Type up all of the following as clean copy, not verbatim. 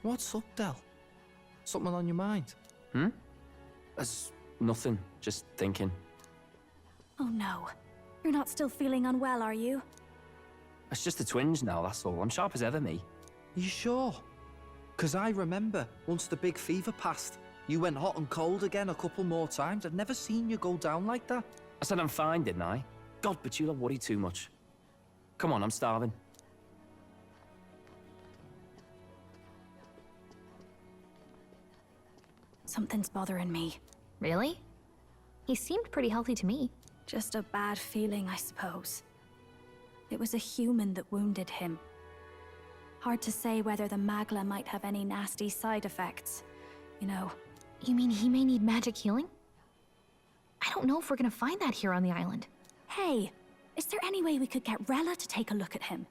What's up, Del? Something on your mind? There's nothing, just thinking. Oh no. You're not still feeling unwell, are you? It's just a twinge now, that's all. I'm sharp as ever, me. You sure? 'Cause I remember, once the big fever passed, you went hot and cold again a couple more times. I'd never seen you go down like that. I said I'm fine, didn't I? God, but you'll worry too much. Come on, I'm starving. Something's bothering me. Really? He seemed pretty healthy to me. Just a bad feeling, I suppose. It was a human that wounded him. Hard to say whether the magla might have any nasty side effects. You know. You mean he may need magic healing? I don't know if we're gonna find that here on the island. Hey, is there any way we could get Rella to take a look at him?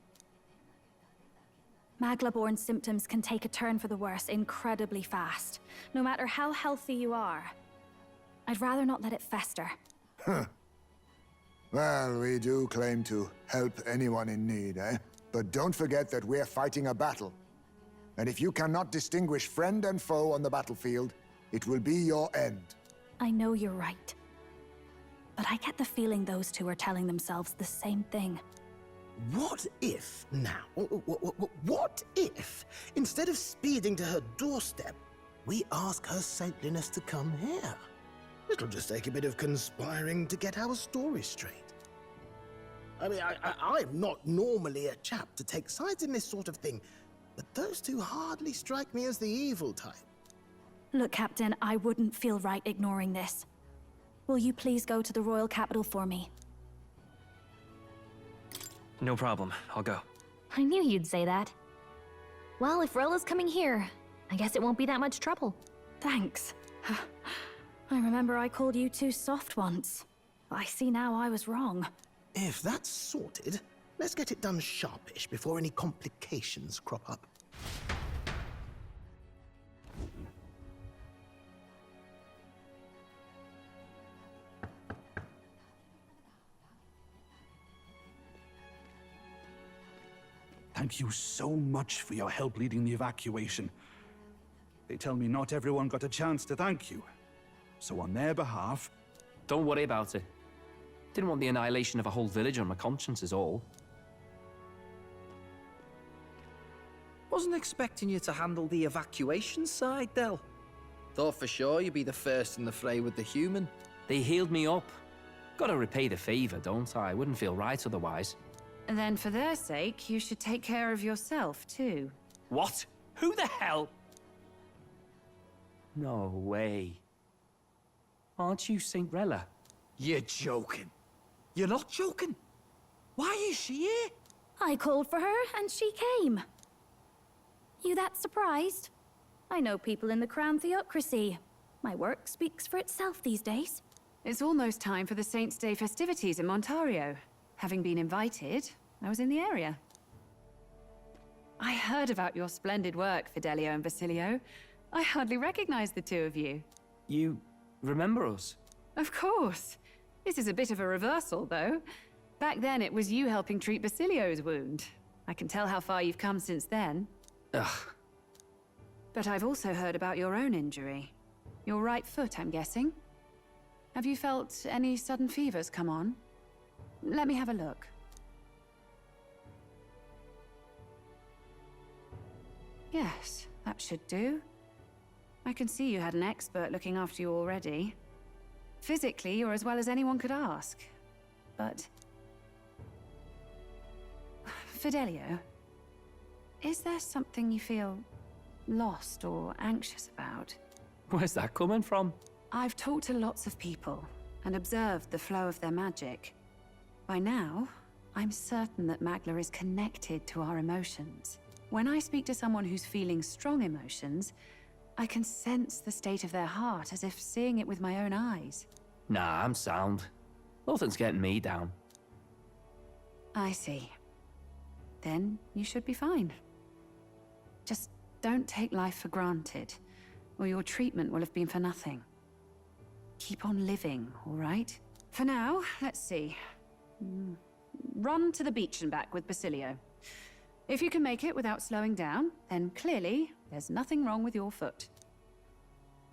Magla-borne symptoms can take a turn for the worse incredibly fast, no matter how healthy you are. I'd rather not let it fester. Well, we do claim to help anyone in need, eh? But don't forget that we're fighting a battle. And if you cannot distinguish friend and foe on the battlefield, it will be your end. I know you're right. But I get the feeling those two are telling themselves the same thing. What if, now, what if, instead of speeding to her doorstep, we ask her saintliness to come here? It'll just take a bit of conspiring to get our story straight. I mean, I'm not normally a chap to take sides in this sort of thing, but those two hardly strike me as the evil type. Look, Captain, I wouldn't feel right ignoring this. Will you please go to the royal capital for me? No problem, I'll go. I knew you'd say that. Well, if Rella's coming here, I guess it won't be that much trouble. Thanks. I remember I called you too soft once. I see now I was wrong. If that's sorted, let's get it done sharpish before any complications crop up. Thank you so much for your help leading the evacuation. They tell me not everyone got a chance to thank you. So on their behalf... Don't worry about it. Didn't want the annihilation of a whole village on my conscience is all. Wasn't expecting you to handle the evacuation side, Del. Thought for sure you'd be the first in the fray with the human. They healed me up. Gotta repay the favor, don't I? Wouldn't feel right otherwise. And then for their sake, you should take care of yourself, too. What? Who the hell? No way. Aren't you Saint Rella? You're joking. You're not joking. Why is she here? I called for her and she came. You that surprised? I know people in the Crown Theocracy. My work speaks for itself these days. It's almost time for the Saints' Day festivities in Montario. Having been invited, I was in the area. I heard about your splendid work, Fidelio and Basilio. I hardly recognized the two of you. You remember us? Of course. This is a bit of a reversal, though. Back then, it was you helping treat Basilio's wound. I can tell how far you've come since then. Ugh. But I've also heard about your own injury. Your right foot, I'm guessing. Have you felt any sudden fevers come on? Let me have a look. Yes, that should do. I can see you had an expert looking after you already. Physically, you're as well as anyone could ask. But... Fidelio, is there something you feel lost or anxious about? Where's that coming from? I've talked to lots of people and observed the flow of their magic. By now, I'm certain that Magla is connected to our emotions. When I speak to someone who's feeling strong emotions, I can sense the state of their heart as if seeing it with my own eyes. Nah, I'm sound. Nothing's getting me down. I see. Then you should be fine. Just don't take life for granted, or your treatment will have been for nothing. Keep on living, all right? For now, let's see. Run to the beach and back with Basilio. If you can make it without slowing down, then clearly There's nothing wrong with your foot.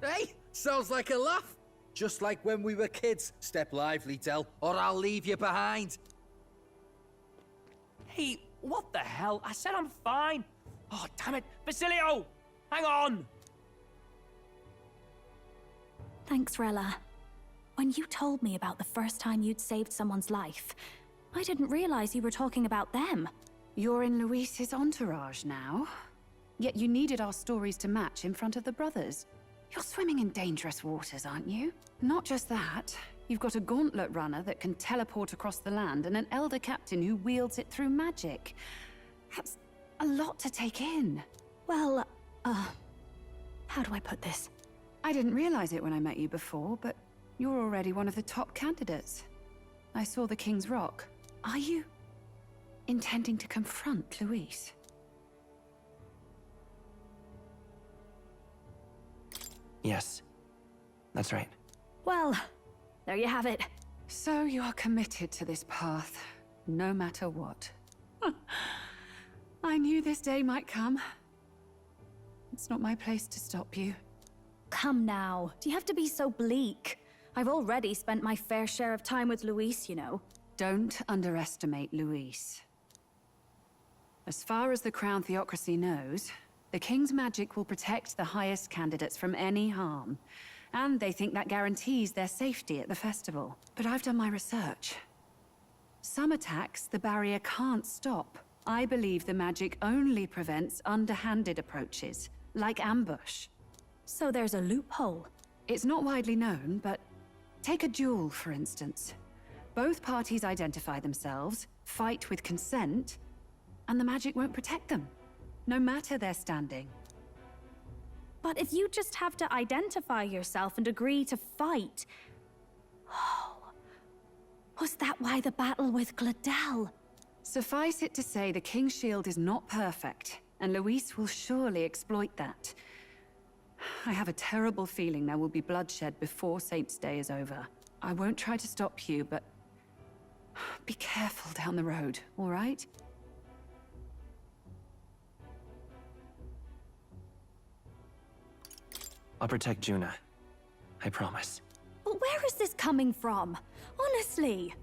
Hey, sounds like a laugh. Just like when we were kids. Step lively, Del, or I'll leave you behind. Hey, what the hell? I said I'm fine. Oh, damn it. Basilio! Hang on! Thanks, Rella. When you told me about the first time you'd saved someone's life, I didn't realize you were talking about them. You're in Luis's entourage now. Yet you needed our stories to match in front of the brothers. You're swimming in dangerous waters, aren't you? Not just that, you've got a gauntlet runner that can teleport across the land and an elder captain who wields it through magic. That's a lot to take in. Well, how do I put this? I didn't realize it when I met you before, but you're already one of the top candidates. I saw the King's Rock. Are you intending to confront Luis? Yes, that's right. Well, there you have it. So you're committed to this path, no matter what. I knew this day might come. It's not my place to stop you. Come now, do you have to be so bleak? I've already spent my fair share of time with Luis, you know. Don't underestimate Luis. As far as the Crown Theocracy knows, the King's magic will protect the highest candidates from any harm. And they think that guarantees their safety at the festival. But I've done my research. Some attacks the barrier can't stop. I believe the magic only prevents underhanded approaches, like ambush. So there's a loophole. It's not widely known, but take a duel, for instance. Both parties identify themselves, fight with consent, and the magic won't protect them, no matter their standing. But if you just have to identify yourself and agree to fight... Oh, was that why the battle with Gladel? Suffice it to say, the King's Shield is not perfect, and Luis will surely exploit that. I have a terrible feeling there will be bloodshed before Saint's Day is over. I won't try to stop you, but be careful down the road, all right? I'll protect Juna. I promise. But where is this coming from? Honestly.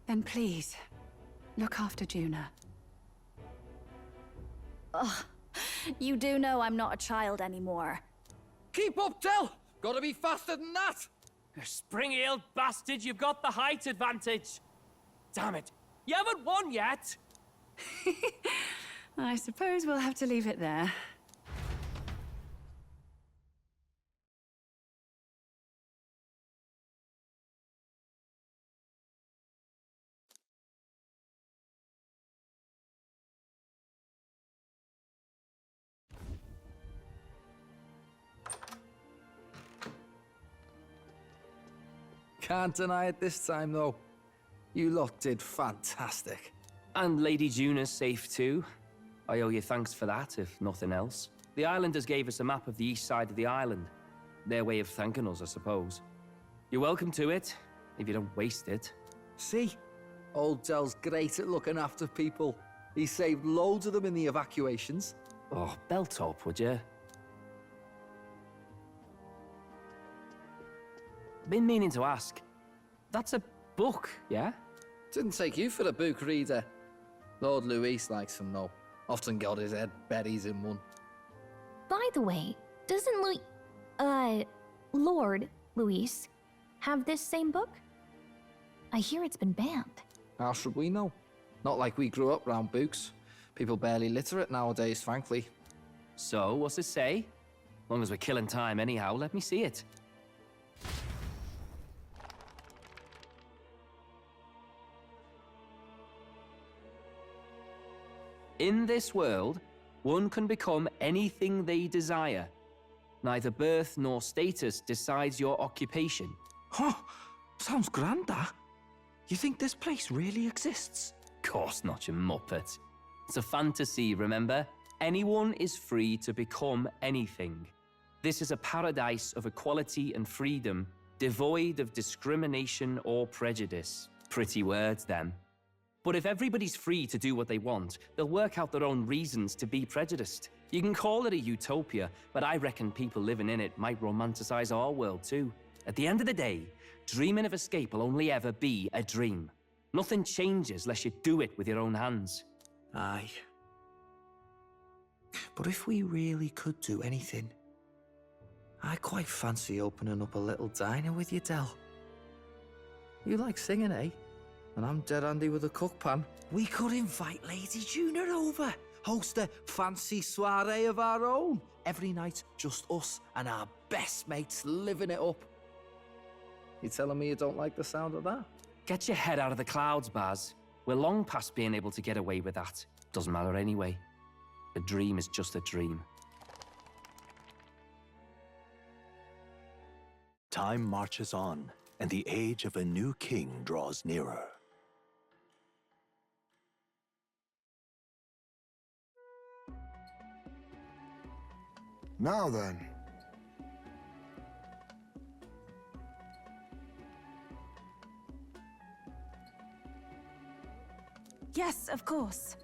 Then please, look after Juna. Ugh. You do know I'm not a child anymore. Keep up, Del! Gotta be faster than that! You spring-heeled bastard, you've got the height advantage. Damn it. You haven't won yet. I suppose we'll have to leave it there. Can't deny it this time, though. You lot did fantastic. And Lady Juna's safe too. I owe you thanks for that, if nothing else. The islanders gave us a map of the east side of the island. Their way of thanking us, I suppose. You're welcome to it, if you don't waste it. See? Old Del's great at looking after people. He saved loads of them in the evacuations. Oh, belt up, would you? Been meaning to ask. That's a book, yeah? Didn't take you for a book reader. Lord Luis likes them, though. Often got his head buried in one. By the way, doesn't Lord Luis have this same book? I hear it's been banned. How should we know? Not like we grew up round books. People barely literate nowadays, frankly. So, what's it say? Long as we're killing time anyhow, let me see it. In this world, one can become anything they desire. Neither birth nor status decides your occupation. Huh? Sounds grand, that. You think this place really exists? Course not, you muppet. It's a fantasy, remember? Anyone is free to become anything. This is a paradise of equality and freedom, devoid of discrimination or prejudice. Pretty words, them. But if everybody's free to do what they want, they'll work out their own reasons to be prejudiced. You can call it a utopia, but I reckon people living in it might romanticize our world too. At the end of the day, dreaming of escape will only ever be a dream. Nothing changes unless you do it with your own hands. Aye. But if we really could do anything, I quite fancy opening up a little diner with you, Del. You like singing, eh? And I'm dead handy with a cook pan. We could invite Lady Juna over, host a fancy soiree of our own. Every night, just us and our best mates living it up. You telling me you don't like the sound of that? Get your head out of the clouds, Baz. We're long past being able to get away with that. Doesn't matter anyway. A dream is just a dream. Time marches on, and the age of a new king draws nearer. Now then. Yes, of course.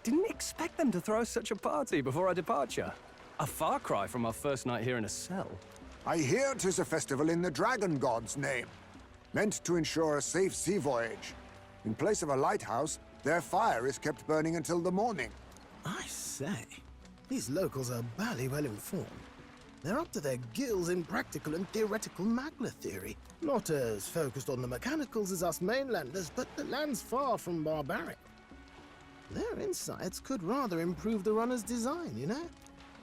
Didn't expect them to throw such a party before our departure. A far cry from our first night here in a cell. I hear 'tis a festival in the dragon god's name, meant to ensure a safe sea voyage. In place of a lighthouse, their fire is kept burning until the morning. I say, these locals are bally well informed. They're up to their gills in practical and theoretical magna theory. Not as focused on the mechanicals as us mainlanders, but the land's far from barbaric. Their insights could rather improve the runner's design, you know?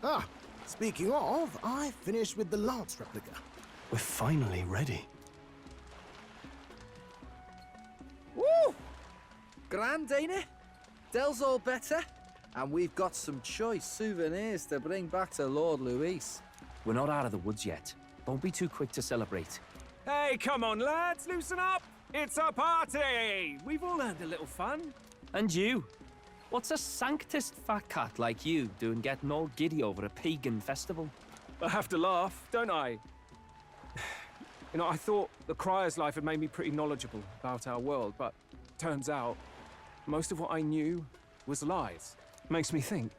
Ah, speaking of, I finished with the lance replica. We're finally ready. Woo! Grand, ain't it? Del's all better, and we've got some choice souvenirs to bring back to Lord Luis. We're not out of the woods yet. Don't be too quick to celebrate. Hey, come on, lads, loosen up! It's a party! We've all earned a little fun. And you? What's a sanctist fat cat like you doing getting all giddy over a pagan festival? I have to laugh, don't I? You know, I thought the Crier's life had made me pretty knowledgeable about our world, but turns out most of what I knew was lies. Makes me think,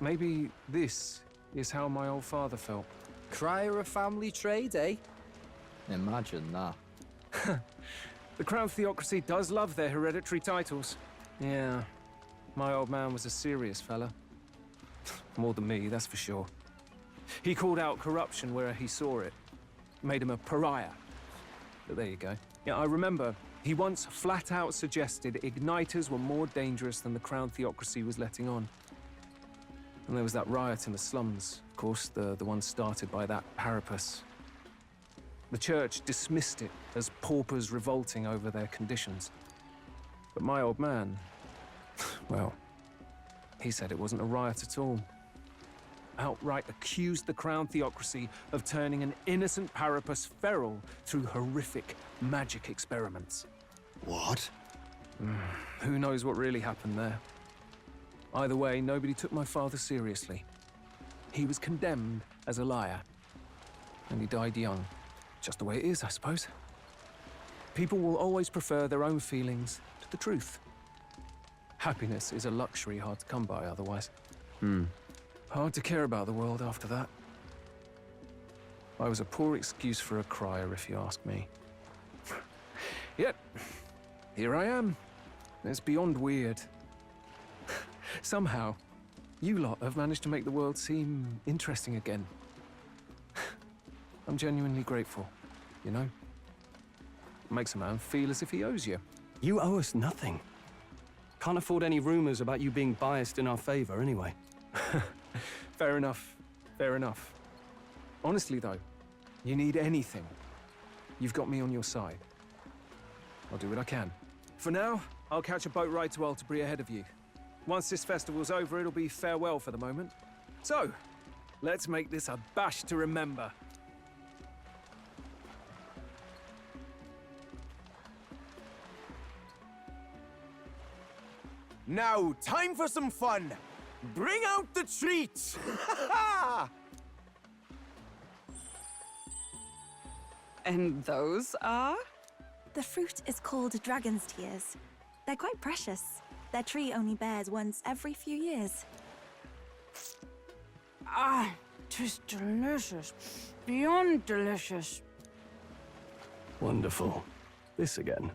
maybe this is how my old father felt. Crier a family trade, eh? Imagine that. The Crown Theocracy does love their hereditary titles. Yeah, my old man was a serious fella. More than me, that's for sure. He called out corruption where he saw it. Made him a pariah. But there you go. Yeah, I remember he once flat out suggested igniters were more dangerous than the Crown Theocracy was letting on. And there was that riot in the slums, of course, the one started by that Parapus. The church dismissed it as paupers revolting over their conditions. But my old man, well, he said it wasn't a riot at all. outright accused the Crown Theocracy of turning an innocent Parapus feral through horrific magic experiments. What? Who knows what really happened there? Either way, nobody took my father seriously. He was condemned as a liar. And he died young. Just the way it is, I suppose. People will always prefer their own feelings to the truth. Happiness is a luxury hard to come by otherwise. Hard to care about the world after that. I was a poor excuse for a crier, if you ask me. Yet, here I am. It's beyond weird. Somehow, you lot have managed to make the world seem interesting again. I'm genuinely grateful, you know? It makes a man feel as if he owes you. You owe us nothing. Can't afford any rumors about you being biased in our favor, anyway. Fair enough. Fair enough. Honestly, though, you need anything, you've got me on your side. I'll do what I can. For now, I'll catch a boat ride to Altabri ahead of you. Once this festival's over, it'll be farewell for the moment. So, let's make this a bash to remember. Now, time for some fun! Bring out the treats! And those are? The fruit is called dragon's tears. They're quite precious. Their tree only bears once every few years. Ah, 'tis delicious. Beyond delicious. Wonderful. This again.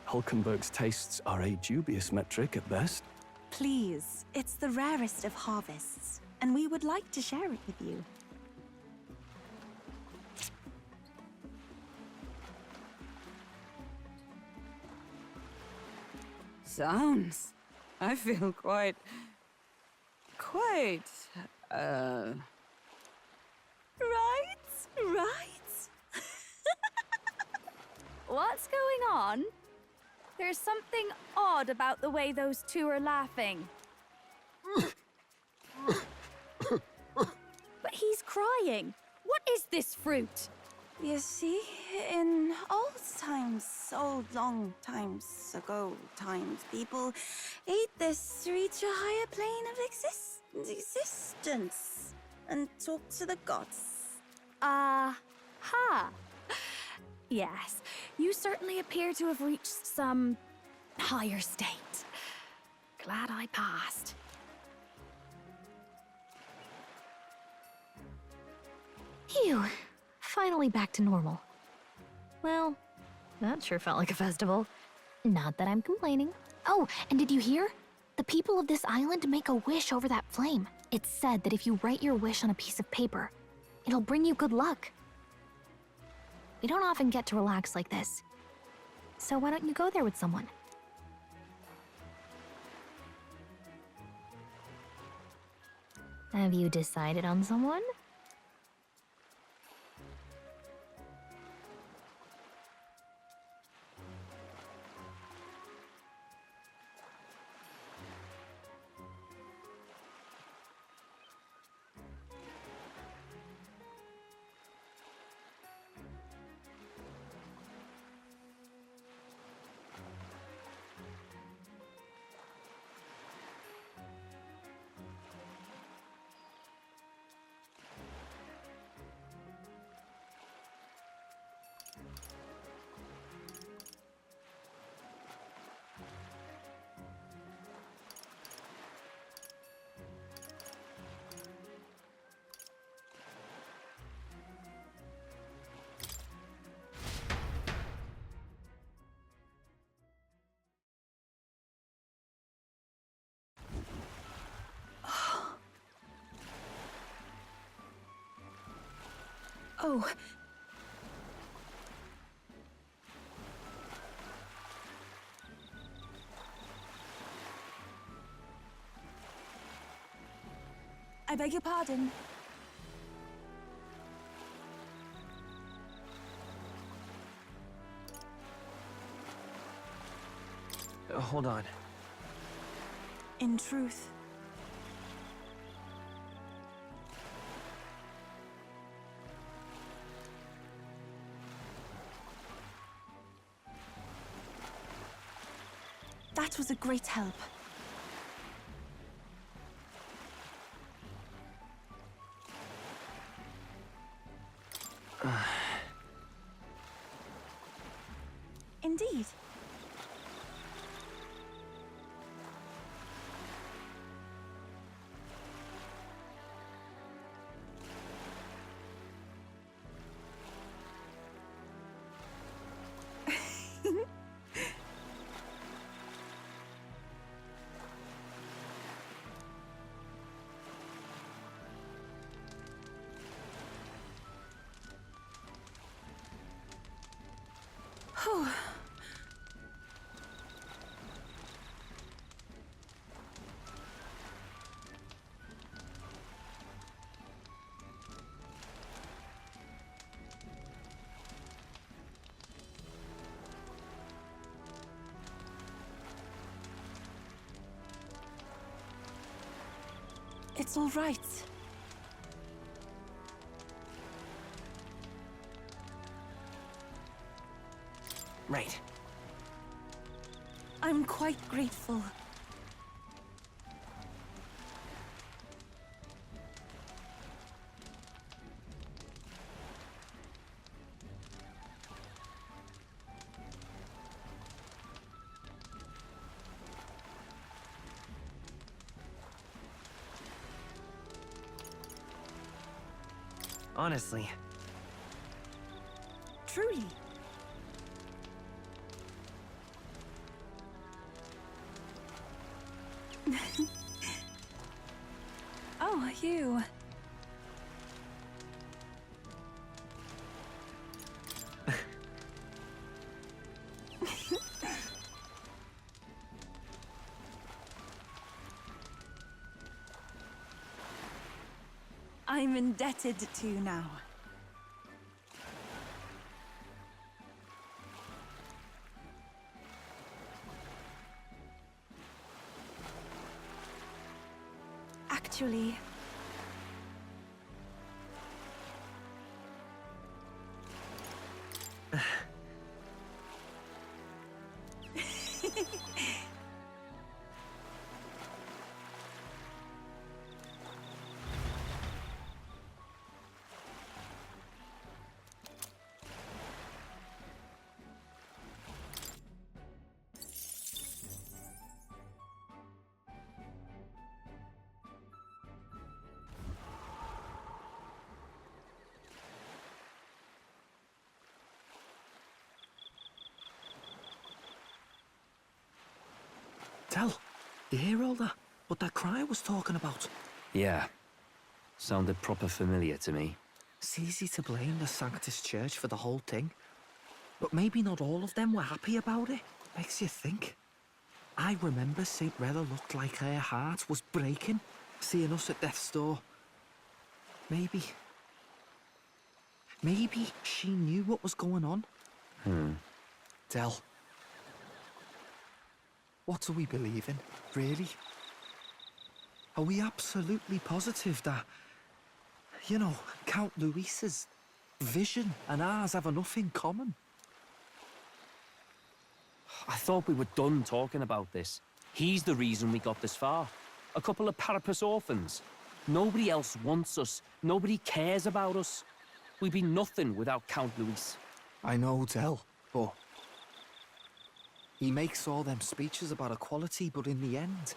Hulkenberg's tastes are a dubious metric at best. Please, it's the rarest of harvests, and we would like to share it with you. Sounds. I feel quite... Right? What's going on? There's something odd about the way those two are laughing. But he's crying. What is this fruit? You see, in long times ago, people ate this to reach a higher plane of existence and talk to the gods. Ha! Yes, you certainly appear to have reached some higher state. Glad I passed. Phew. Finally back to normal. Well, that sure felt like a festival. Not that I'm complaining. Oh, and did you hear? The people of this island make a wish over that flame. It's said that if you write your wish on a piece of paper, it'll bring you good luck. We don't often get to relax like this. So why don't you go there with someone? Have you decided on someone? Oh. I beg your pardon. Hold on. In truth, That was a great help. Indeed. Whew. It's all right. Right. I'm quite grateful. Honestly. Truly. Oh, you. I'm indebted to you now. Actually, Tell, you hear all that? What that cry was talking about? Yeah. Sounded proper familiar to me. It's easy to blame the Sanctus Church for the whole thing. But maybe not all of them were happy about it. Makes you think. I remember St. Rella looked like her heart was breaking, seeing us at death's door. Maybe she knew what was going on. Del, what do we believe in, really? Are we absolutely positive that, you know, Count Luis's vision and ours have enough in common? I thought we were done talking about this. He's the reason we got this far. A couple of parapus orphans. Nobody else wants us. Nobody cares about us. We'd be nothing without Count Luis. I know, Del, but he makes all them speeches about equality, but in the end,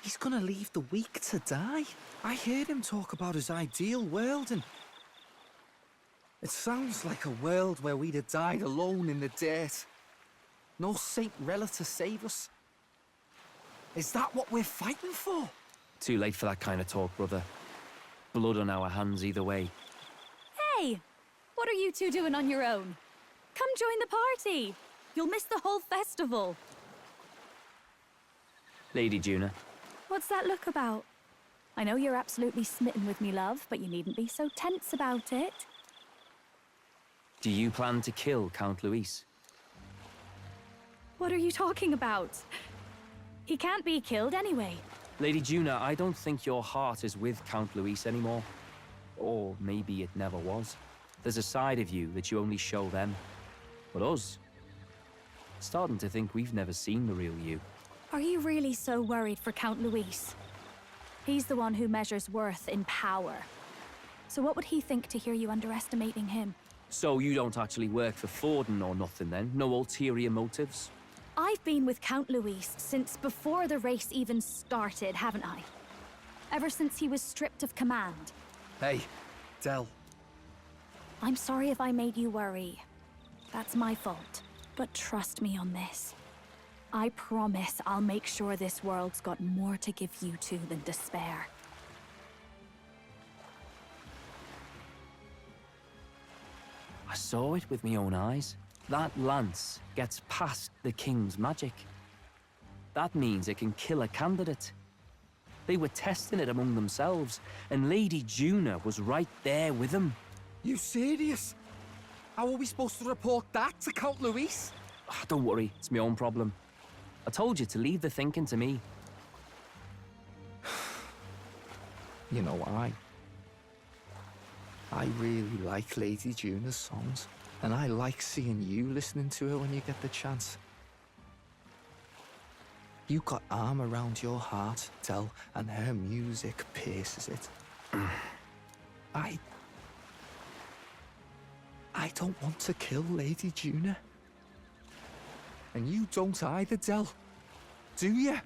he's gonna leave the weak to die. I heard him talk about his ideal world, and it sounds like a world where we'd have died alone in the dirt. No Saint Rella to save us. Is that what we're fighting for? Too late for that kind of talk, brother. Blood on our hands either way. Hey! What are you two doing on your own? Come join the party! You'll miss the whole festival. Lady Juna. What's that look about? I know you're absolutely smitten with me, love, but you needn't be so tense about it. Do you plan to kill Count Luis? What are you talking about? He can't be killed anyway. Lady Juna, I don't think your heart is with Count Luis anymore. Or maybe it never was. There's a side of you that you only show them. But us, Starting to think we've never seen the real you. Are you really so worried for Count Luis? He's the one who measures worth in power. So what would he think to hear you underestimating him? So you don't actually work for Forden or nothing then? No ulterior motives? I've been with Count Luis since before the race even started, haven't I? Ever since he was stripped of command. Hey, Del. I'm sorry if I made you worry. That's my fault. But trust me on this. I promise I'll make sure this world's got more to give you two than despair. I saw it with my own eyes. That lance gets past the king's magic. That means it can kill a candidate. They were testing it among themselves, and Lady Juna was right there with them. You serious? How are we supposed to report that to Count Luis? Don't worry, it's my own problem. I told you to leave the thinking to me. You know, I really like Lady Juna's songs, and I like seeing you listening to her when you get the chance. You got arm around your heart, Del, and her music pierces it. I don't want to kill Lady Juna. And you don't either, Del. Do you?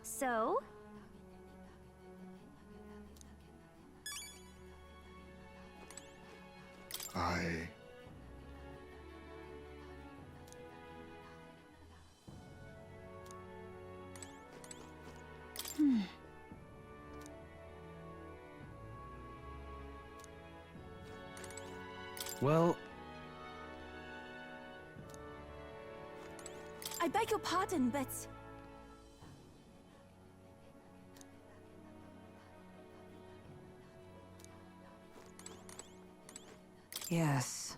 So? Well, I beg your pardon, but... Yes.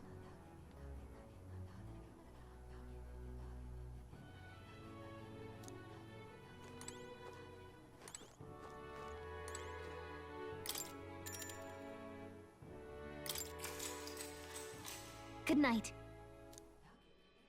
Good night.